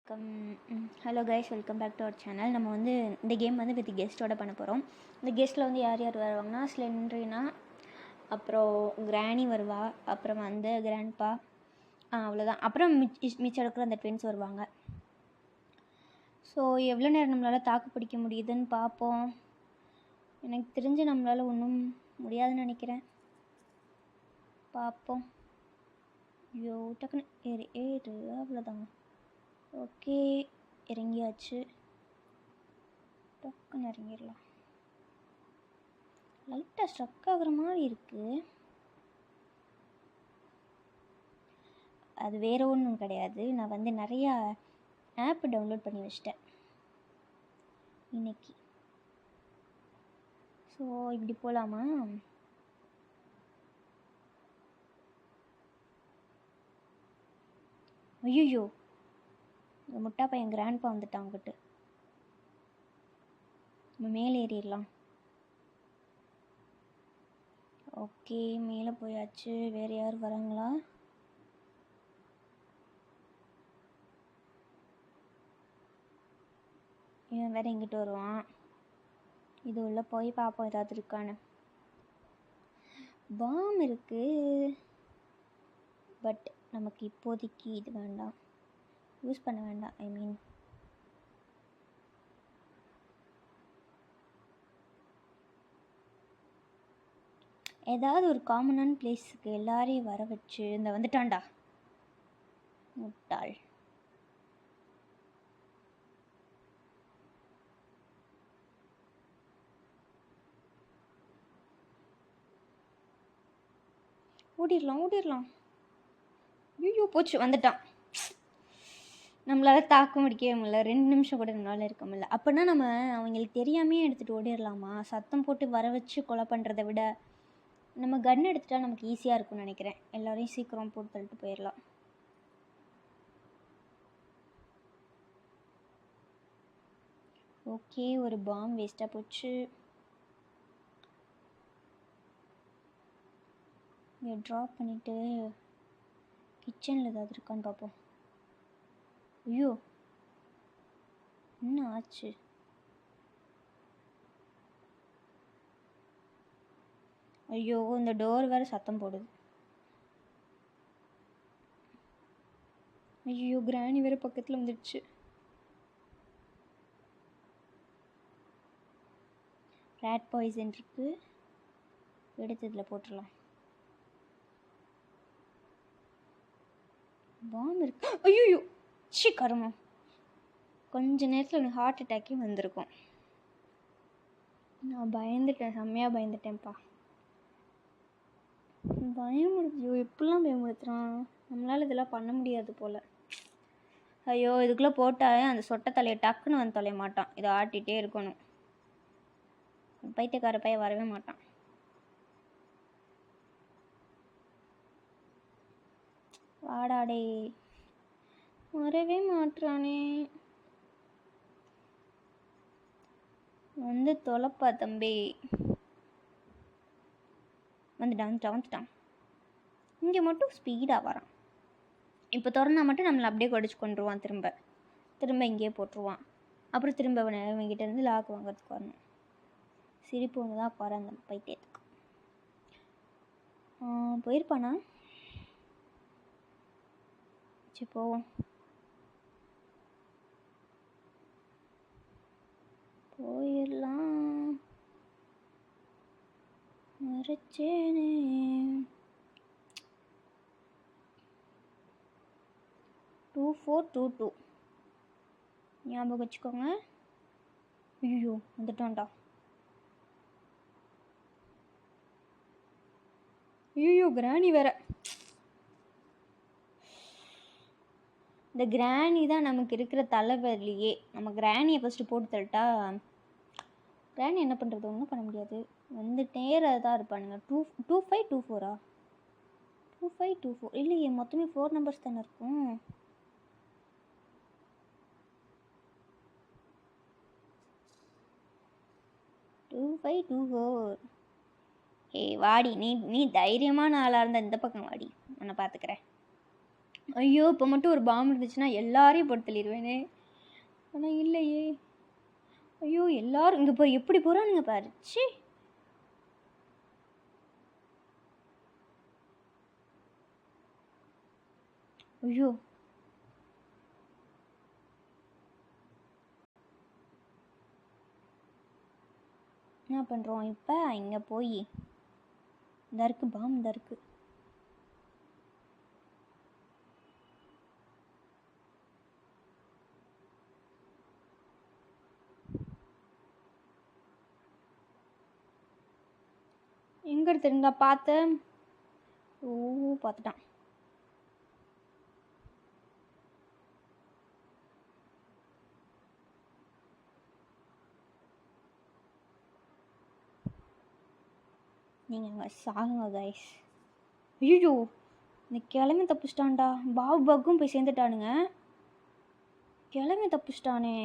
Hello guys, welcome back to our channel. நம்ம வந்து இந்த கேம் வந்து வித் கெஸ்ட்டோட பண்ண போகிறோம். இந்த கெஸ்ட்டில் வந்து யார் யார் வருவாங்கன்னா, ஸ்லெண்ட்ரினா, அப்புறம் கிராணி வருவா, அப்புறம் வந்து கிராண்ட்பா, அவ்வளோதான். அப்புறம் மிச்சம் இருக்கிற அந்த ட்வின்ஸ் வருவாங்க. ஸோ எவ்வளோ நேரம் நம்மளால் தாக்கு பிடிக்க முடியுதுன்னு பார்ப்போம். எனக்கு தெரிஞ்சு நம்மளால் ஒன்றும் முடியாதுன்னு நினைக்கிறேன். பார்ப்போம். ஐயோ, டக்குன்னு ஏறு அவ்வளோதாங்க. ஓகே, இறங்கியாச்சு. டக்குன்னு இறங்கிடலாம். லைட்டாக ஸ்ட்ரக் ஆகிற மாதிரி இருக்குது. அது வேறு ஒன்றும் கிடையாது. நான் வந்து நிறையா ஆப் டவுன்லோட் பண்ணி வச்சிட்டேன் இன்னைக்கு. ஸோ இப்படி போகலாமா? ஐயோ, இந்த முட்டா பையன் கிராண்ட்பா வந்துட்டாங்கிட்டு. நம்ம மேலே ஏறிடலாம். ஓகே, மேலே போயாச்சு. வேறு யார் வராங்களா? இவன் வேறு எங்கிட்ட வருவான். இது உள்ளே போய் பார்ப்போம் ஏதாவது இருக்கான்னு. பாம் இருக்குது, பட் நமக்கு இப்போதைக்கு இது வேண்டாம், யூஸ் பண்ண வேண்டாம். ஐ மீன் ஏதாவது ஒரு காமனான பிளேஸுக்கு எல்லாரையும் வர வச்சு. இந்த வந்துட்டான்டா முட்டாள். ஓடிடலாம். ஐயோ, போச்சு, வந்துட்டான். நம்மளால் தாக்க முடிக்கவே முடியல. 2 நிமிஷம் கூட நம்மளால் இருக்க முடியல. அப்படின்னா நம்ம அவங்களுக்கு தெரியாமே எடுத்துகிட்டு ஓடிடலாமா? சத்தம் போட்டு வர வச்சு கொலை பண்ணுறதை விட நம்ம கன் எடுத்துட்டா நமக்கு ஈஸியாக இருக்கும்னு நினைக்கிறேன். எல்லோரையும் சீக்கிரம் போட்டு தள்ளிட்டு போயிடலாம். ஓகே, ஒரு பாம் வேஸ்ட்டாக போச்சு. இங்கே ட்ராப் பண்ணிவிட்டு கிச்சனில் ஏதாவது இருக்கான்னு பார்ப்போம். ஐயோ, என்ன ஆச்சு? ஐயோ, இந்த டோர் வேறு சத்தம் போடுது. ஐயோ, கிராணி வேறு பக்கத்தில் வந்துடுச்சு. ரேட் பாய்சன் இருக்குது, எடுத்ததில் போட்டுடலாம். பாம் இருக்கு. ஐயோ, சி கருமம். கொஞ்ச நேரத்தில் எனக்கு ஹார்ட் அட்டாக்கே வந்திருக்கும். நான் பயந்துட்டேன், செம்மையாக பயந்துட்டேன்ப்பா. பயமுடுத்தியோ, எப்படிலாம் பயமுடுத்துகிறான். நம்மளால் இதெல்லாம் பண்ண முடியாது போல். ஐயோ, இதுக்குள்ளே போட்டால் அந்த சொட்டை தலையை டக்குன்னு வந்து தொலைய மாட்டான். இதை ஆட்டிகிட்டே இருக்கணும். பைத்தியக்கார பையன் வரவே மாட்டான். வாடாடே, வரவே மாட்டானே. வந்து தொலைப்பா தம்பி. வந்துட்டான். இங்கே மட்டும் ஸ்பீடாக வரான். இப்போ திறந்தா மட்டும் நம்மளை அப்படியே கடிச்சு கொண்டுருவான். திரும்ப இங்கேயே போட்டுருவான். அப்புறம் திரும்ப இவங்கிட்ட இருந்து லாக் வாங்கிறதுக்கு வரணும். சிரிப்பு ஒன்று தான் போகிற அந்த பைத்தியத்துக்கு. போயிருப்பானா? சரி, போவோம். போயிடலாம். மறைச்சேனே. டூ 4 2 2 ஞாபகம் வச்சுக்கோங்க. ஐயோ, வந்துட்டான்டா. ஐயோ, கிராணி வேற. இந்த கிராணி தான் நமக்கு இருக்கிற தலைவலியே. நம்ம கிராணியை ஃபஸ்ட்டு போட்டு தள்ளிட்டா கிராணி என்ன பண்ணுறது? ஒன்றும் பண்ண முடியாது. நேராக தான் இருப்பானுங்க. 2 5 2 4 2 5 2 4 இல்லையே, மொத்தமே 4 நம்பர்ஸ் தானே இருக்கும். டூ 5 2 4. ஏய் வாடி, நீ தைரியமான ஆளாக இருந்தால் இந்த பக்கம் வாடி, நான் பார்த்துக்கிறேன். ஐயோ இப்போ மட்டும் ஒரு பாம்பு இருந்துச்சுன்னா எல்லாரையும் போட்டு தள்ளிடுவேனே. ஆனால் இல்லையே. ஐயோ எல்லாரும் இங்கே போய் எப்படி போகிறானுங்க பாரு. ச்சீ. ஐயோ என்ன பண்ணுறோம் இப்போ? இங்கே போய் இந்த இருக்குது பாம்பு, இந்த இருக்குது. எங்கே எடுத்துருந்தா பார்த்தேன். ஓ பார்த்துட்டான். நீங்கள் அங்கே சாகுங்க கைஸ். ஐயோ இந்த கிழமை தப்பிச்சிட்டான்டா. பாபு பக்கும் போய் சேர்ந்துட்டானுங்க. கிழமை தப்பிச்சிட்டானே.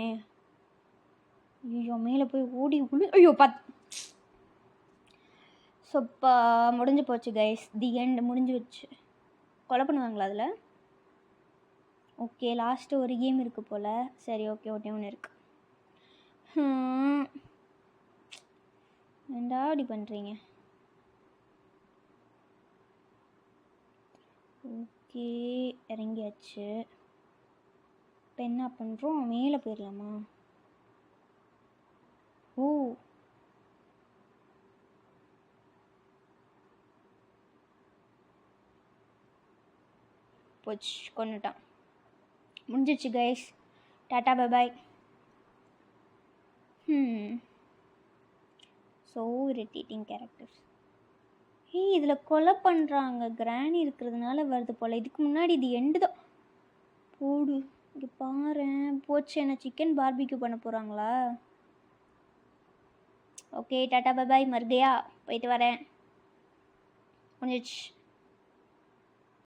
ஐயோ மேலே போய் ஓடி ஐயோ ஸோ இப்போ முடிஞ்சு போச்சு கைஸ். தி எண்ட் முடிஞ்சு வச்சு. கொலை பண்ணுவாங்களா அதில்? ஓகே லாஸ்ட்டு ஒரு கேம் இருக்குது போல். சரி ஓகே ஒன்று இருக்குது. ஏண்டா அப்படி பண்ணுறீங்க? ஓகே இறங்கியாச்சு. இப்போ என்ன பண்ணுறோம்? மேலே போயிடலாமா? ஓ போச்சு, கொண்டுட்டான். முடிஞ்சிச்சு கைஸ். டாட்டா பை பாய். So irritating characters. இதில் கொலை பண்ணுறாங்க. கிராணி இருக்கிறதுனால வருது போல். இதுக்கு முன்னாடி இது எண்டு தான். போடு இங்கே பாரு. போச்சு. என்ன சிக்கன் பார்பிக்யூ பண்ண போகிறாங்களா? Okay tata bye bye. மறுகையா போயிட்டு வரேன். முடிஞ்சிச்சு.